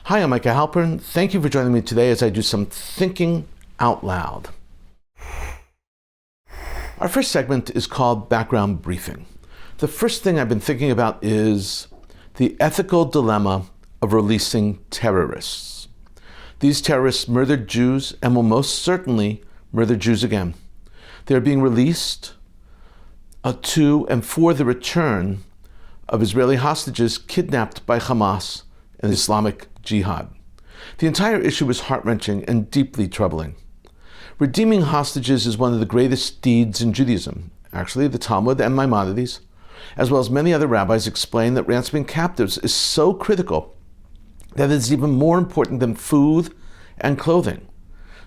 Hi, I'm Micah Halpern. Thank you for joining me today as I do some thinking out loud. Our first segment is called Background Briefing. The first thing I've been thinking about is the ethical dilemma of releasing terrorists. These terrorists murdered Jews and will most certainly murder Jews again. They're being released to and for the return of Israeli hostages kidnapped by Hamas and Islamic Jihad. The entire issue is heart-wrenching and deeply troubling. Redeeming hostages is one of the greatest deeds in Judaism. Actually, the Talmud and Maimonides, as well as many other rabbis, explain that ransoming captives is so critical that it is even more important than food and clothing.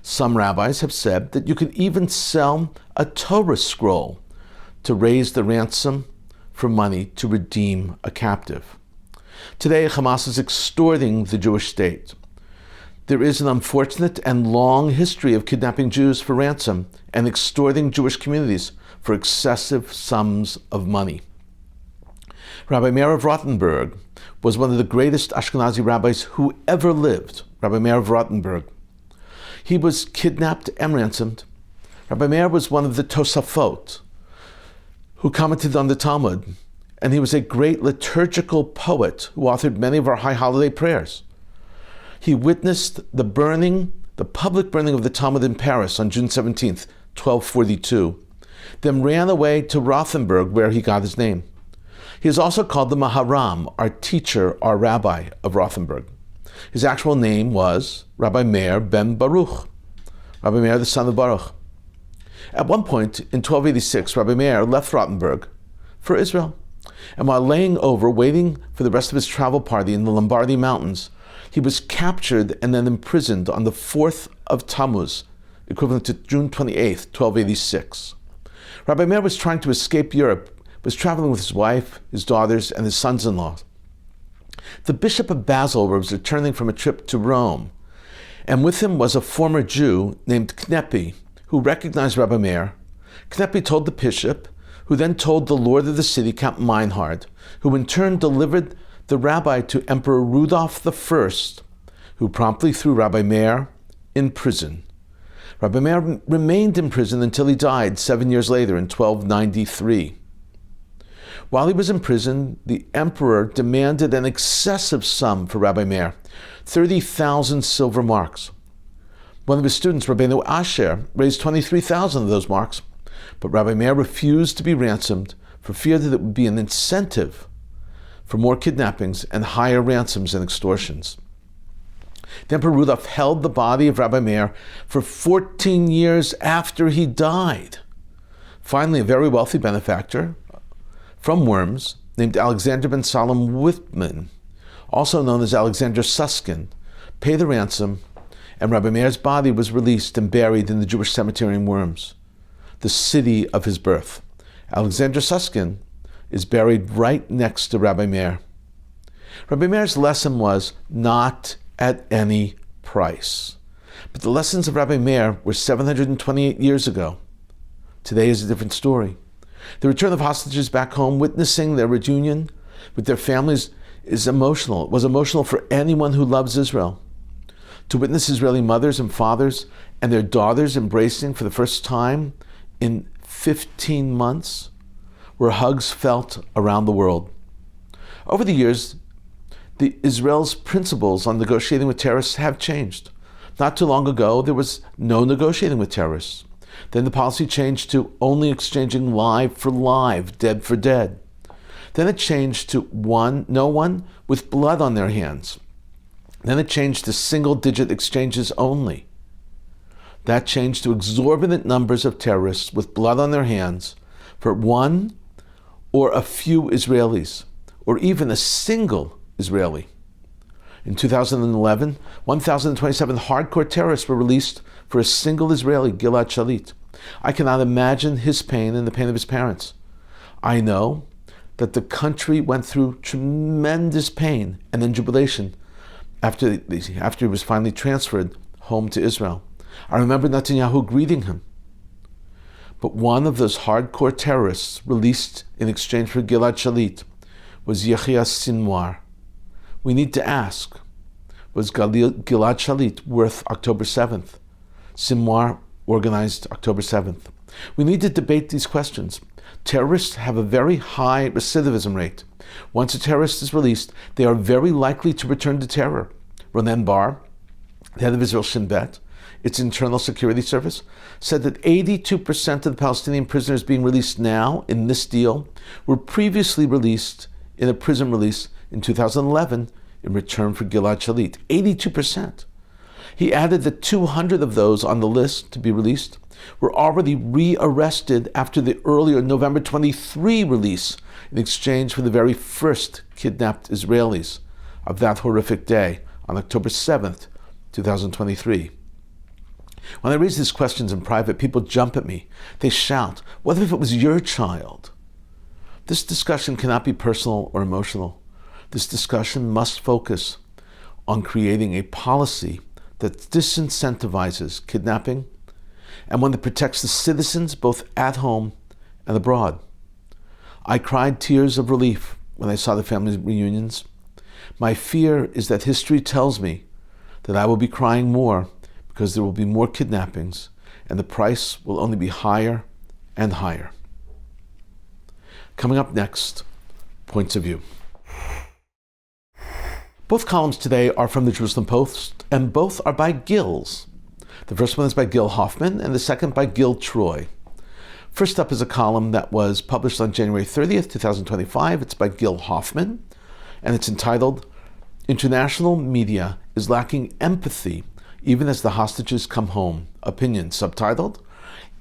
Some rabbis have said that you could even sell a Torah scroll to raise the ransom for money to redeem a captive. Today, Hamas is extorting the Jewish state. There is an unfortunate and long history of kidnapping Jews for ransom and extorting Jewish communities for excessive sums of money. Rabbi Meir of Rothenberg was one of the greatest Ashkenazi rabbis who ever lived, Rabbi Meir of Rothenberg. He was kidnapped and ransomed. Rabbi Meir was one of the Tosafot who commented on the Talmud, and he was a great liturgical poet who authored many of our high holiday prayers. He witnessed the public burning of the Talmud in Paris on June 17th, 1242, then ran away to Rothenberg, where he got his name. He is also called the Maharam, our teacher, our rabbi of Rothenberg. His actual name was Rabbi Meir ben Baruch, Rabbi Meir the son of Baruch. At one point in 1286, Rabbi Meir left Rothenberg for Israel. And while laying over, waiting for the rest of his travel party in the Lombardy Mountains, he was captured and then imprisoned on the 4th of Tammuz, equivalent to June 28th, 1286. Rabbi Meir was trying to escape Europe, was traveling with his wife, his daughters, and his sons-in-law. The Bishop of Basel was returning from a trip to Rome, and with him was a former Jew named Knepi, who recognized Rabbi Meir. Knepi told the bishop, who then told the lord of the city, Count Meinhard, who in turn delivered the rabbi to Emperor Rudolf I, who promptly threw Rabbi Meir in prison. Rabbi Meir remained in prison until he died 7 years later in 1293. While he was in prison, the emperor demanded an excessive sum for Rabbi Meir, 30,000 silver marks. One of his students, Rabbeinu Asher, raised 23,000 of those marks, but Rabbi Meir refused to be ransomed for fear that it would be an incentive for more kidnappings and higher ransoms and extortions. The Emperor Rudolf held the body of Rabbi Meir for 14 years after he died. Finally, a very wealthy benefactor from Worms, named Alexander ben Salom Whitman, also known as Alexander Susskind, paid the ransom, and Rabbi Meir's body was released and buried in the Jewish cemetery in Worms, the city of his birth. Alexander Susskind is buried right next to Rabbi Meir. Rabbi Meir's lesson was not at any price. But the lessons of Rabbi Meir were 728 years ago. Today is a different story. The return of hostages back home, witnessing their reunion with their families, is emotional. It was emotional for anyone who loves Israel. To witness Israeli mothers and fathers and their daughters embracing for the first time in 15 months, were hugs felt around the world. Over the years, Israel's principles on negotiating with terrorists have changed. Not too long ago, there was no negotiating with terrorists. Then the policy changed to only exchanging live for live, dead for dead. Then it changed to no one with blood on their hands. Then it changed to single-digit exchanges only. That changed to exorbitant numbers of terrorists with blood on their hands for one or a few Israelis, or even a single Israeli. In 2011, 1,027 hardcore terrorists were released for a single Israeli, Gilad Shalit. I cannot imagine his pain and the pain of his parents. I know that the country went through tremendous pain and then jubilation after he was finally transferred home to Israel. I remember Netanyahu greeting him. But one of those hardcore terrorists released in exchange for Gilad Shalit was Yahya Sinwar. We need to ask, Was Gilad Shalit worth October 7th? Sinwar organized October 7th. We need to debate these questions. Terrorists have a very high recidivism rate. Once a terrorist is released, they are very likely to return to terror. Ronen Bar, the head of Israel Shin Bet, its internal security service, said that 82% of the Palestinian prisoners being released now in this deal were previously released in a prison release in 2011 in return for Gilad Shalit. 82%. He added that 200 of those on the list to be released were already re-arrested after the earlier November 23 release in exchange for the very first kidnapped Israelis of that horrific day on October 7th, 2023. When I raise these questions in private, people jump at me. They shout, "What if it was your child?" This discussion cannot be personal or emotional. This discussion must focus on creating a policy that disincentivizes kidnapping and one that protects the citizens both at home and abroad. I cried tears of relief when I saw the family reunions. My fear is that history tells me that I will be crying more because there will be more kidnappings and the price will only be higher and higher. Coming up next, Points of View. Both columns today are from the Jerusalem Post, and both are by Gills. The first one is by Gil Hoffman, and the second by Gil Troy. First up is a column that was published on January 30th, 2025. It's by Gil Hoffman, and it's entitled, "International Media is Lacking Empathy Even as the Hostages Come Home." Opinion, subtitled,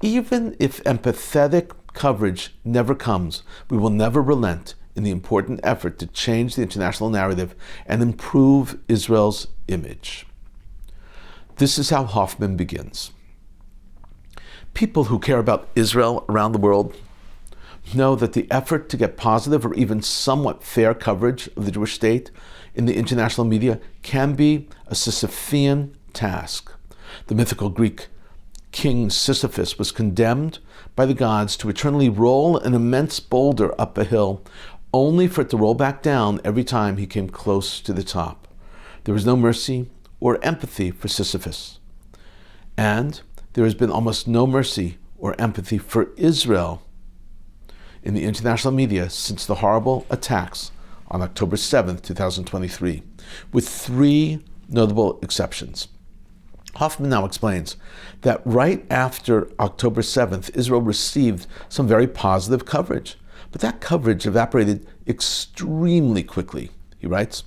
"Even if empathetic coverage never comes, we will never relent in the important effort to change the international narrative and improve Israel's image." This is how Hoffman begins. People who care about Israel around the world know that the effort to get positive or even somewhat fair coverage of the Jewish state in the international media can be a Sisyphean task. The mythical Greek king Sisyphus was condemned by the gods to eternally roll an immense boulder up a hill, only for it to roll back down every time he came close to the top. There was no mercy or empathy for Sisyphus. And there has been almost no mercy or empathy for Israel in the international media since the horrible attacks on October 7th, 2023, with three notable exceptions. Hoffman now explains that right after October 7th, Israel received some very positive coverage. But that coverage evaporated extremely quickly, he writes.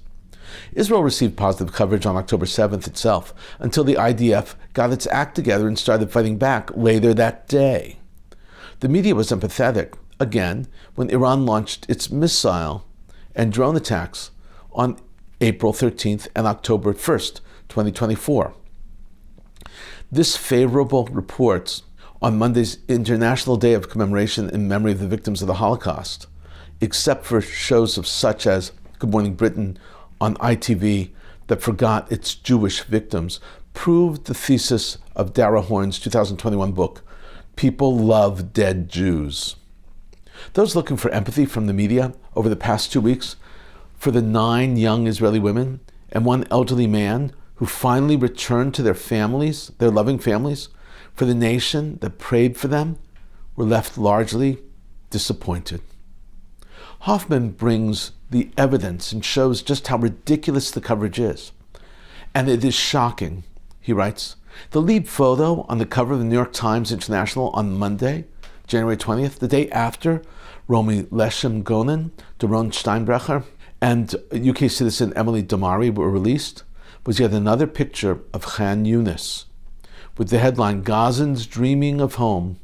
Israel received positive coverage on October 7th itself until the IDF got its act together and started fighting back later that day. The media was empathetic, again, when Iran launched its missile and drone attacks on April 13th and October 1st, 2024. This favorable reports on Monday's International Day of Commemoration in memory of the victims of the Holocaust, except for shows of such as Good Morning Britain on ITV that forgot its Jewish victims, proved the thesis of Dara Horn's 2021 book, People Love Dead Jews. Those looking for empathy from the media over the past 2 weeks for the 9 young Israeli women and 1 elderly man who finally returned to their families, their loving families, for the nation that prayed for them, were left largely disappointed. Hoffman brings the evidence and shows just how ridiculous the coverage is. And it is shocking, he writes. The lead photo on the cover of the New York Times International on Monday, January 20th, the day after Romy Leshem Gonen, Doron Steinbrecher, and UK citizen Emily Damari were released, was yet another picture of Khan Yunis, with the headline, "Gazans Dreaming of Home."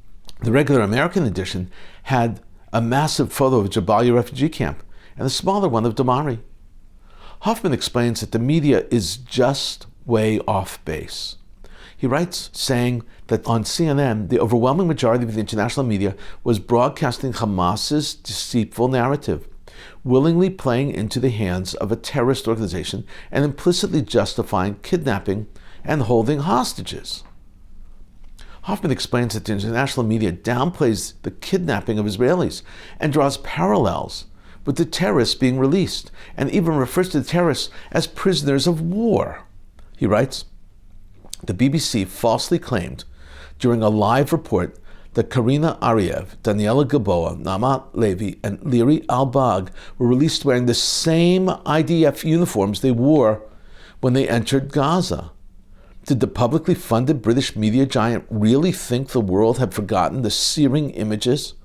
The regular American edition had a massive photo of Jabalia refugee camp and a smaller one of Damari. Hoffman explains that the media is just way off base. He writes, saying that on CNN, the overwhelming majority of the international media was broadcasting Hamas's deceitful narrative, willingly playing into the hands of a terrorist organization and implicitly justifying kidnapping and holding hostages. Hoffman explains that the international media downplays the kidnapping of Israelis and draws parallels with the terrorists being released, and even refers to the terrorists as prisoners of war. He writes, the BBC falsely claimed during a live report that Karina Ariev, Daniela Gaboa, Naama Levy, and Liri Albag were released wearing the same IDF uniforms they wore when they entered Gaza. Did the publicly funded British media giant really think the world had forgotten the searing images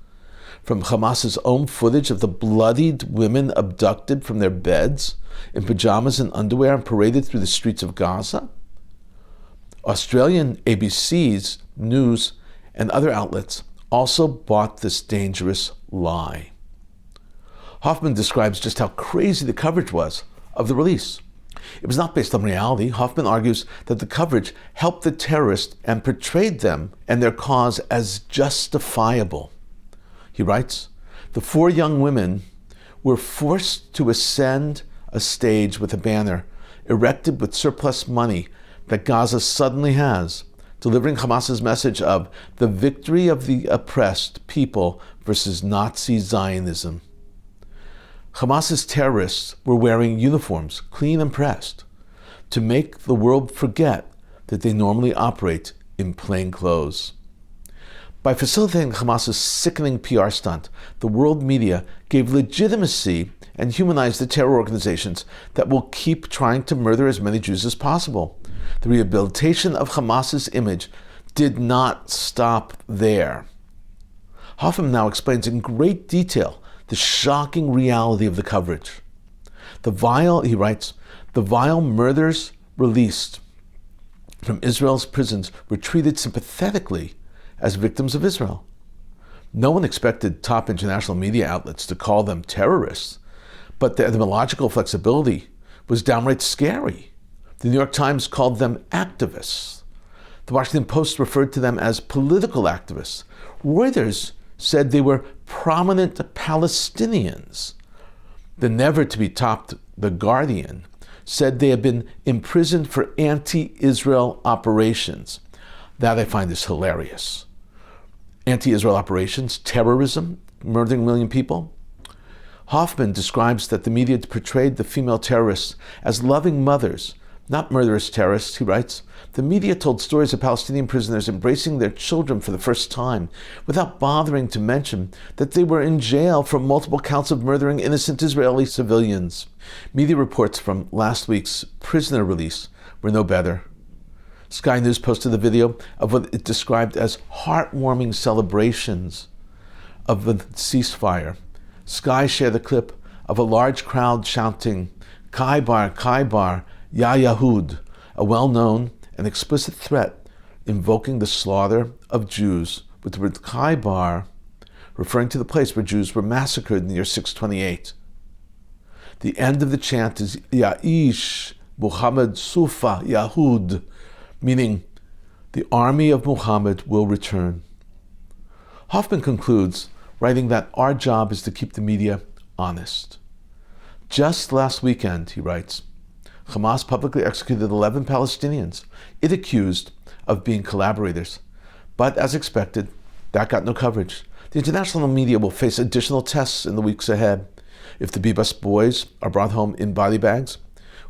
from Hamas's own footage of the bloodied women abducted from their beds in pajamas and underwear and paraded through the streets of Gaza? Australian ABC's news and other outlets also bought this dangerous lie. Hoffman describes just how crazy the coverage was of the release. It was not based on reality. Hoffman argues that the coverage helped the terrorists and portrayed them and their cause as justifiable. He writes, the 4 young women were forced to ascend a stage with a banner erected with surplus money that Gaza suddenly has, delivering Hamas's message of the victory of the oppressed people versus Nazi Zionism. Hamas's terrorists were wearing uniforms, clean and pressed, to make the world forget that they normally operate in plain clothes. By facilitating Hamas's sickening PR stunt, the world media gave legitimacy and humanized the terror organizations that will keep trying to murder as many Jews as possible. The rehabilitation of Hamas's image did not stop there. Hoffman now explains in great detail the shocking reality of the coverage. He writes, the vile murders released from Israel's prisons were treated sympathetically as victims of Israel. No one expected top international media outlets to call them terrorists, but the etymological flexibility was downright scary. The New York Times called them activists. The Washington Post referred to them as political activists. Reuters said they were prominent Palestinians. The never-to-be-topped The Guardian said they had been imprisoned for anti-Israel operations. That I find is hilarious. Anti-Israel operations, terrorism, murdering 1 million people. Hoffman describes that the media portrayed the female terrorists as loving mothers, not murderous terrorists, he writes. The media told stories of Palestinian prisoners embracing their children for the first time, without bothering to mention that they were in jail for multiple counts of murdering innocent Israeli civilians. Media reports from last week's prisoner release were no better. Sky News posted a video of what it described as heartwarming celebrations of the ceasefire. Sky shared a clip of a large crowd shouting, Kaibar, Ya Yahud, a well-known and explicit threat invoking the slaughter of Jews, with the word Kaibar referring to the place where Jews were massacred in the year 628. The end of the chant is Ya'ish Muhammad Sufa Yahud, meaning the army of Muhammad will return. Hoffman concludes, writing that our job is to keep the media honest. Just last weekend, he writes, Hamas publicly executed 11 Palestinians it accused of being collaborators. But as expected, that got no coverage. The international media will face additional tests in the weeks ahead. If the Bibas boys are brought home in body bags,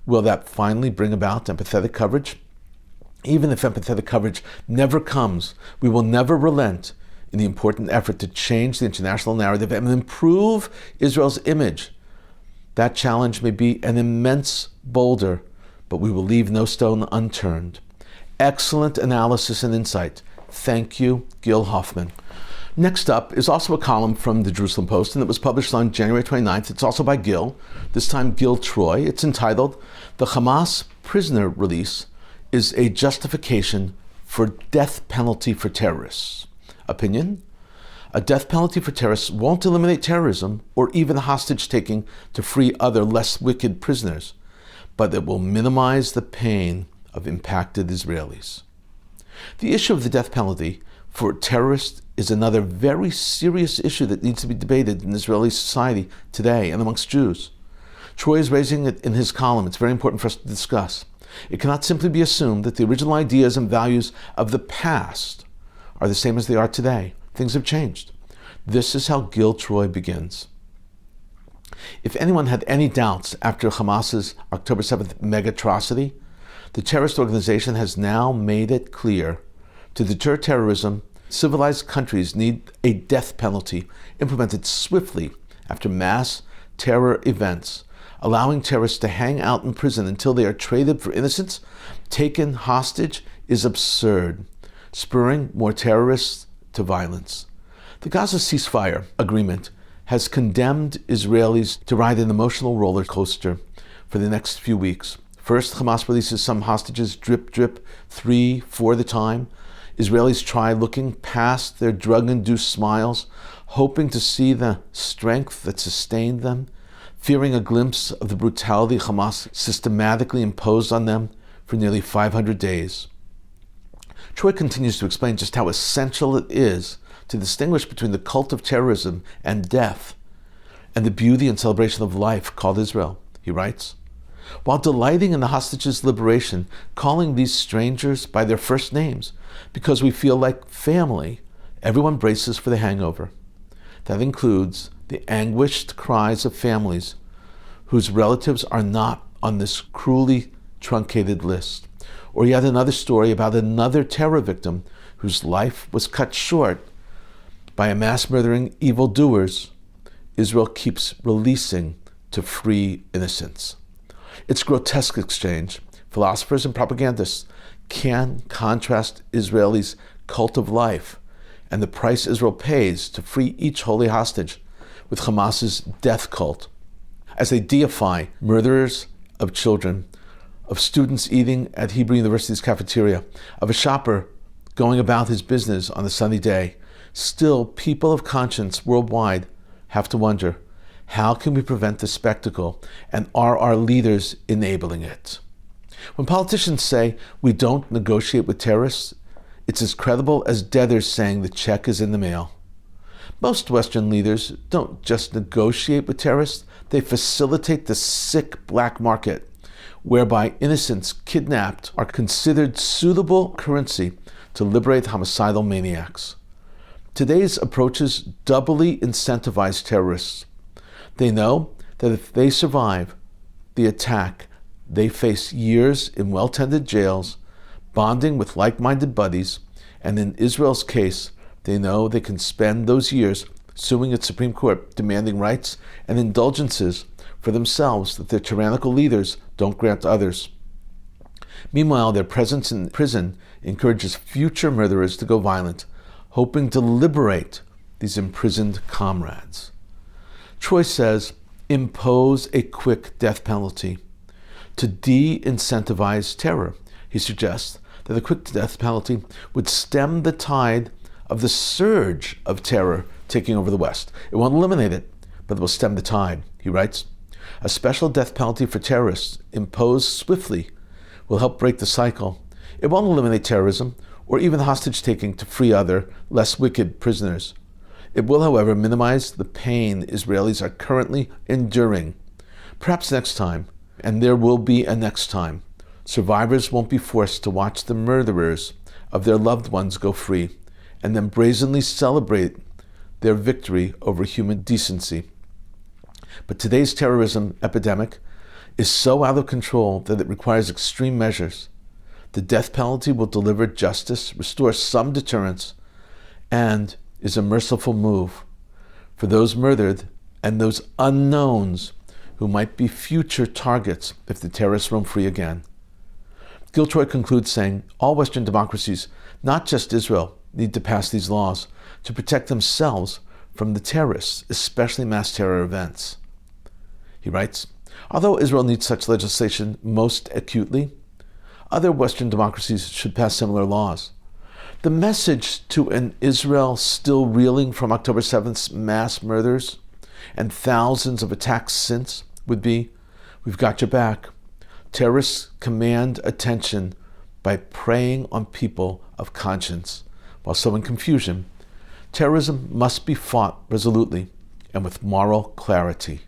will that finally bring about empathetic coverage? Even if empathetic coverage never comes, we will never relent in the important effort to change the international narrative and improve Israel's image. That challenge may be an immense boulder, but we will leave no stone unturned. Excellent analysis and insight. Thank you, Gil Hoffman. Next up is also a column from the Jerusalem Post, and it was published on January 29th. It's also by Gil, this time Gil Troy. It's entitled, The Hamas Prisoner Release is a Justification for Death Penalty for Terrorists. Opinion? A death penalty for terrorists won't eliminate terrorism or even hostage-taking to free other less wicked prisoners, but it will minimize the pain of impacted Israelis. The issue of the death penalty for terrorists is another very serious issue that needs to be debated in Israeli society today and amongst Jews. Troy is raising it in his column. It's very important for us to discuss. It cannot simply be assumed that the original ideas and values of the past are the same as they are today. Things have changed. This is how Gil Troy begins. If anyone had any doubts after Hamas's October 7th mega-atrocity The terrorist organization has now made it clear to deter terrorism, civilized countries need a death penalty implemented swiftly after mass terror events, allowing terrorists to hang out in prison until they are traded for innocents, taken hostage, is absurd, spurring more terrorists to violence. The Gaza ceasefire agreement has condemned Israelis to ride an emotional roller coaster for the next few weeks. First, Hamas releases some hostages, drip, drip, 3, 4 at a time. Israelis try looking past their drug-induced smiles, hoping to see the strength that sustained them, fearing a glimpse of the brutality Hamas systematically imposed on them for nearly 500 days. Troy continues to explain just how essential it is to distinguish between the cult of terrorism and death and the beauty and celebration of life called Israel. He writes, while delighting in the hostages' liberation, calling these strangers by their first names because we feel like family, everyone braces for the hangover. That includes the anguished cries of families whose relatives are not on this cruelly truncated list. Or yet another story about another terror victim whose life was cut short by a mass murdering evildoers Israel keeps releasing to free innocents. Its grotesque exchange, philosophers and propagandists can contrast Israelis' cult of life and the price Israel pays to free each holy hostage with Hamas's death cult, as they deify murderers of children, of students eating at Hebrew University's cafeteria, of a shopper going about his business on a sunny day. Still, people of conscience worldwide have to wonder, how can we prevent this spectacle, and are our leaders enabling it? When politicians say we don't negotiate with terrorists, it's as credible as debtors saying the check is in the mail. Most Western leaders don't just negotiate with terrorists, they facilitate the sick black market, whereby innocents kidnapped are considered suitable currency to liberate homicidal maniacs. Today's approaches doubly incentivize terrorists. They know that if they survive the attack, they face years in well-tended jails, bonding with like-minded buddies, and in Israel's case, they know they can spend those years suing its Supreme Court, demanding rights and indulgences for themselves that their tyrannical leaders don't grant others. Meanwhile, their presence in prison encourages future murderers to go violent, hoping to liberate these imprisoned comrades. Troy says, impose a quick death penalty to de-incentivize terror. He suggests that a quick death penalty would stem the tide of the surge of terror taking over the West. It won't eliminate it, but it will stem the tide. He writes, a special death penalty for terrorists imposed swiftly will help break the cycle. It won't eliminate terrorism or even hostage-taking to free other, less wicked prisoners. It will, however, minimize the pain Israelis are currently enduring. Perhaps next time, and there will be a next time, survivors won't be forced to watch the murderers of their loved ones go free and then brazenly celebrate their victory over human decency. But today's terrorism epidemic is so out of control that it requires extreme measures. The death penalty will deliver justice, restore some deterrence, and is a merciful move for those murdered and those unknowns who might be future targets if the terrorists roam free again. Giltroy concludes saying, all Western democracies, not just Israel, need to pass these laws to protect themselves from the terrorists, especially mass terror events. He writes, although Israel needs such legislation most acutely, other Western democracies should pass similar laws. The message to an Israel still reeling from October 7th's mass murders and thousands of attacks since would be, we've got your back. Terrorists command attention by preying on people of conscience while sowing confusion. Terrorism must be fought resolutely and with moral clarity.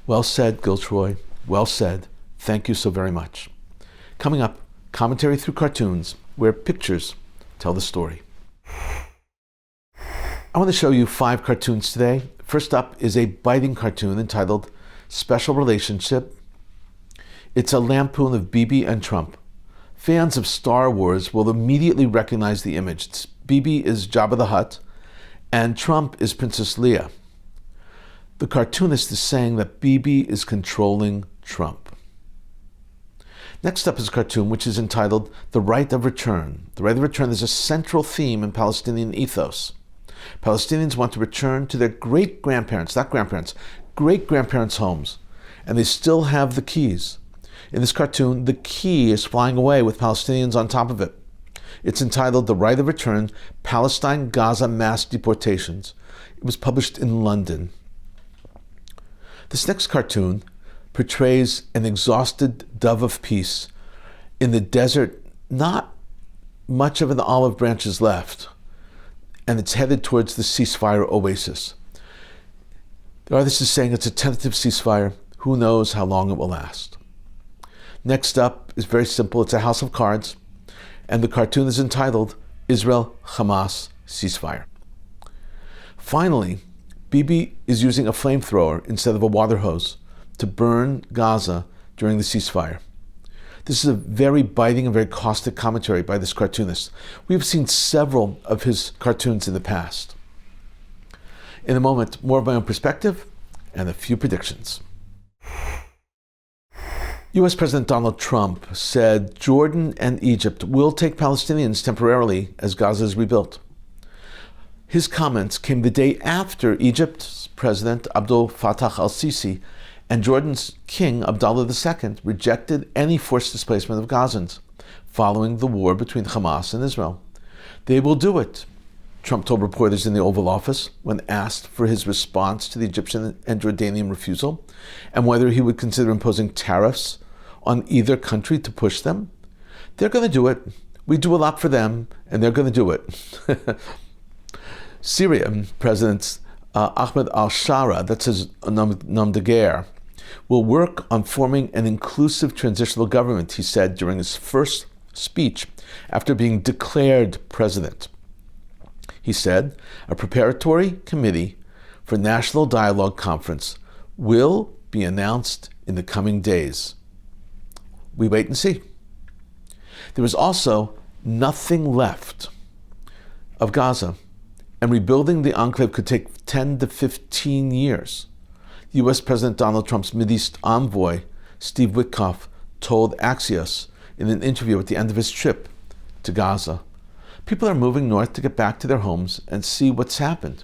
Well said, Giltroy. Well said. Thank you so very much. Coming up, commentary through cartoons, where pictures tell the story. I want to show you 5 cartoons today. First up is a biting cartoon entitled Special Relationship. It's a lampoon of Bibi and Trump. Fans of Star Wars will immediately recognize the image. Bibi is Jabba the Hutt, and Trump is Princess Leia. The cartoonist is saying that Bibi is controlling Trump. Next up is a cartoon which is entitled The Right of Return. The right of return is a central theme in Palestinian ethos. Palestinians want to return to their great-grandparents' homes, and they still have the keys. In this cartoon, the key is flying away with Palestinians on top of it. It's entitled The Right of Return, Palestine-Gaza Mass Deportations. It was published in London. This next cartoon portrays an exhausted dove of peace. In the desert, not much of an olive branch is left, and it's headed towards the ceasefire oasis. The artist is saying it's a tentative ceasefire. Who knows how long it will last? Next up is very simple. It's a house of cards, and the cartoon is entitled Israel-Hamas Ceasefire. Finally, Bibi is using a flamethrower instead of a water hose to burn Gaza during the ceasefire. This is a very biting and very caustic commentary by this cartoonist. We've seen several of his cartoons in the past. In a moment, more of my own perspective and a few predictions. U.S. President Donald Trump said Jordan and Egypt will take Palestinians temporarily as Gaza is rebuilt. His comments came the day after Egypt's President Abdel Fattah al-Sisi and Jordan's King Abdullah II rejected any forced displacement of Gazans following the war between Hamas and Israel. They will do it, Trump told reporters in the Oval Office when asked for his response to the Egyptian and Jordanian refusal and whether he would consider imposing tariffs on either country to push them. They're going to do it. We do a lot for them, and they're going to do it. Syria President Ahmed al-Shara, that's his nom de guerre, will work on forming an inclusive transitional government, he said during his first speech after being declared president. He said a preparatory committee for National Dialogue Conference will be announced in the coming days. We wait and see. There is also nothing left of Gaza, and rebuilding the enclave could take 10 to 15 years. U.S. President Donald Trump's Mideast envoy, Steve Witkoff, told Axios in an interview at the end of his trip to Gaza, people are moving north to get back to their homes and see what's happened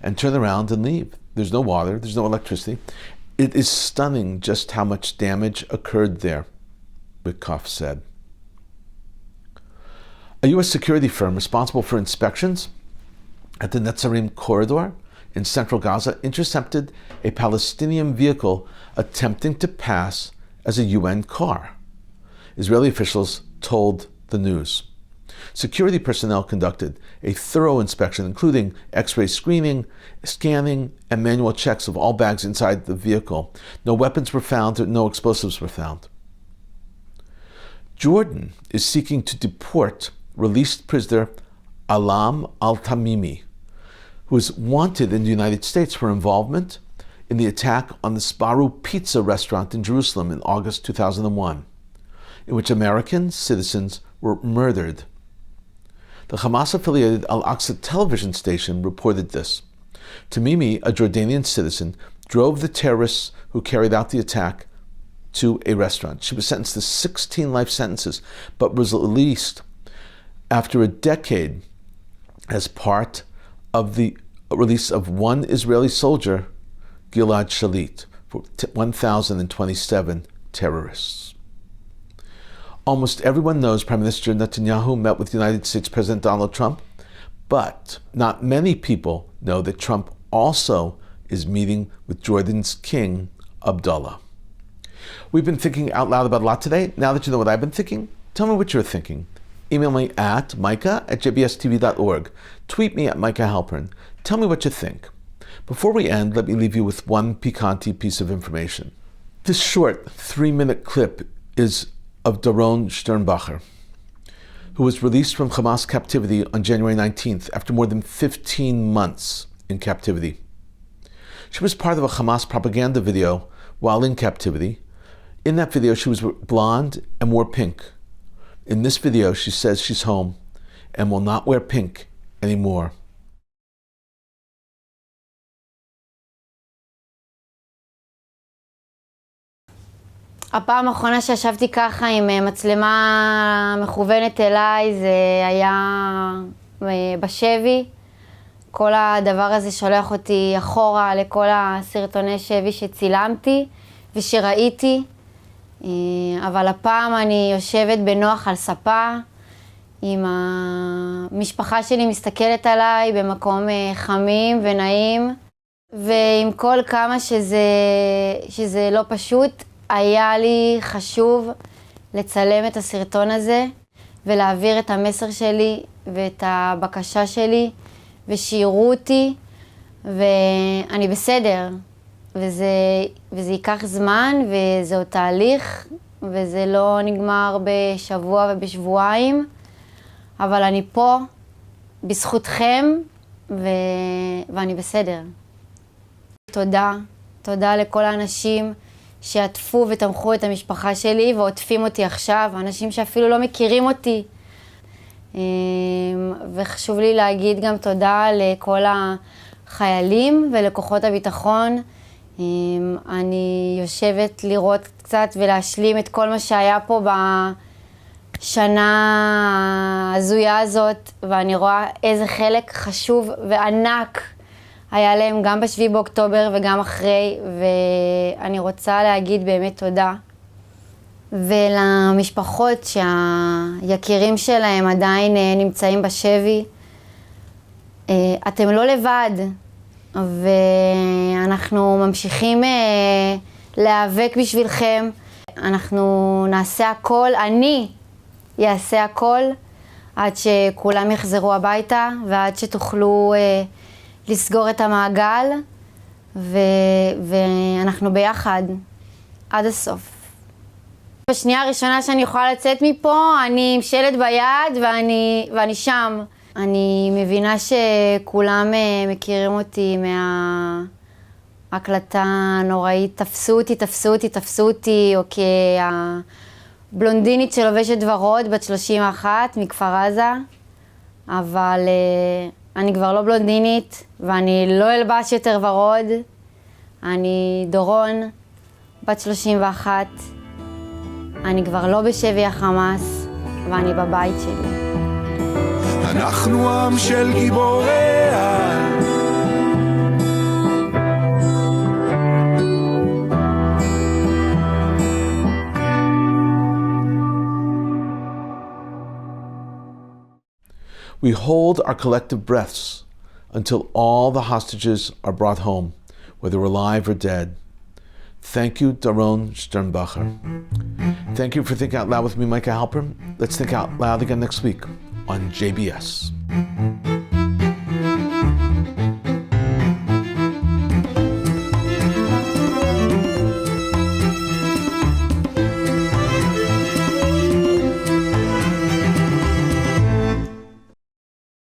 and turn around and leave. There's no water, there's no electricity. It is stunning just how much damage occurred there, Witkoff said. A U.S. security firm responsible for inspections at the Netzarim corridor in central Gaza intercepted a Palestinian vehicle attempting to pass as a UN car. Israeli officials told the news. Security personnel conducted a thorough inspection, including X-ray screening, scanning, and manual checks of all bags inside the vehicle. No weapons were found, no explosives were found. Jordan is seeking to deport released prisoner Alam al-Tamimi, who is wanted in the United States for involvement in the attack on the Sbarro Pizza restaurant in Jerusalem in August 2001, in which American citizens were murdered. The Hamas-affiliated Al-Aqsa television station reported this. Tamimi, a Jordanian citizen, drove the terrorists who carried out the attack to a restaurant. She was sentenced to 16 life sentences, but was released after a decade as part of the release of one Israeli soldier, Gilad Shalit, for 1,027 terrorists. Almost everyone knows Prime Minister Netanyahu met with United States President Donald Trump, but not many people know that Trump also is meeting with Jordan's King Abdullah. We've been thinking out loud about a lot today. Now that you know what I've been thinking, tell me what you're thinking. Email me at micah@jbstv.org. Tweet me at Micah Halpern. Tell me what you think. Before we end, let me leave you with one piquante piece of information. This short 3-minute clip is of Doron Sternbacher, who was released from Hamas captivity on January 19th after more than 15 months in captivity. She was part of a Hamas propaganda video while in captivity, In that video, she was blonde and wore pink. In this video, she says she's home and will not wear pink anymore. הפעם האחרונה שישבתי ככה עם מצלמה מכוונת אליי, זה היה בשבי. כל הדבר הזה שולח אותי אחורה לכל הסרטוני שבי שצילמתי ושראיתי. אבל הפעם אני יושבת בנוח על ספה, עם המשפחה שלי מסתכלת עליי במקום חמים ונעים. ועם כל כמה שזה לא פשוט, היה לי חשוב לצלם את הסרטון הזה ולהעביר את המסר שלי ואת הבקשה שלי ושיראו אותי, ואני בסדר, וזה ייקח זמן וזה עוד תהליך וזה לא נגמר בשבוע ובשבועיים, אבל אני פה בזכותכם ואני בסדר. תודה לכל האנשים שעטפו ותמכו את המשפחה שלי ועוטפים אותי עכשיו, אנשים שאפילו לא מכירים אותי. וחשוב לי להגיד גם תודה לכל החיילים ולכוחות הביטחון. אני יושבת לראות קצת ולהשלים את כל מה שהיה פה בשנה הזויה הזאת, ואני רואה איזה חלק חשוב וענק היה להם גם ב7 באוקטובר וגם אחרי, ואני רוצה להגיד באמת תודה. ולמשפחות שהיקירים שלהם עדיין נמצאים בשבי, אתם לא לבד, ואנחנו ממשיכים להיאבק בשבילכם. אנחנו נעשה הכל, אני אעשה הכל, עד שכולם יחזרו הביתה, ועד שתוכלו לסגור את המעגל, ואנחנו ביחד עד הסוף. בשנייה הראשונה שאני יכולה לצאת מפה, אני עם שלט ביד ואני שם. אני מבינה שכולם מכירים אותי מההקלטה הנוראית, תפסו אותי, או כבלונדינית שלובשת ורוד, בת 31 מכפר עזה, אבל אני כבר לא בלונדינית, ואני לא אלבש יותר ורוד. אני דורון, בת 31. אני כבר לא בשבי החמאס, ואני בבית שלי. אנחנו עם של גיבוריה. We hold our collective breaths until all the hostages are brought home, whether alive or dead. Thank you, Doron Sternbacher. Thank you for Think Out Loud with me, Micah Halpern. Let's think out loud again next week on JBS.